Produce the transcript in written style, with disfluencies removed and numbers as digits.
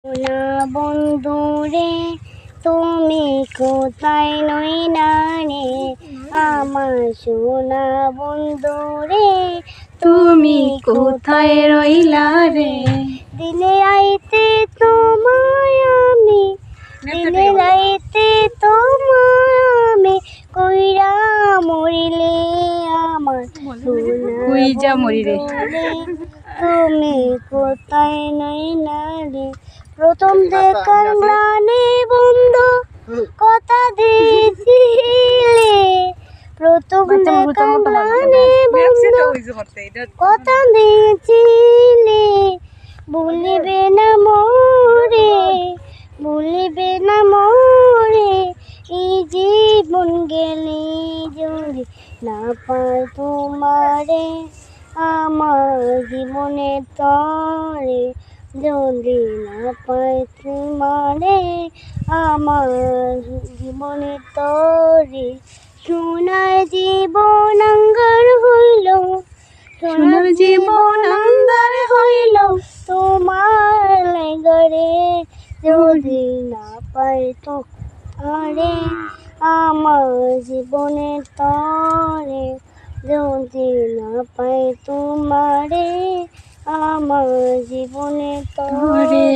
না বন্ধু রে তুমি কোথায় নইলা রে আমার সোনা বন্ধু রে তুমি কোথায় রইলা রে? দিনে আইতে তোমায় আমি দিনে আইতে তোমায় আমি কইরা মরিলে আমার সোনা কই যা মরি রে। বন্ধু রে, তুমি কোথায় নইলা রে। প্রথম দেখার গানে বন্ধু কথা দিয়েছিলে, প্রথম দেখার গানে বন্ধু কথা দিয়েছিলে, ভুলিবে না মোরে ভুলিবে না মোরে এই জীবন গেলে যদি না পাই তোমারে আমার জীবনের তরে যদি না পাই তোমারে আমার জীবনের তরে সোনার জীবন আঙ্গার হইল সোনার জীবন আন্ধার হইল তোমার লাইগরে যদি না পাই তোমারে আমার জীবনের তরে যদি না পাই তোমারে আমার জীবনের তরে।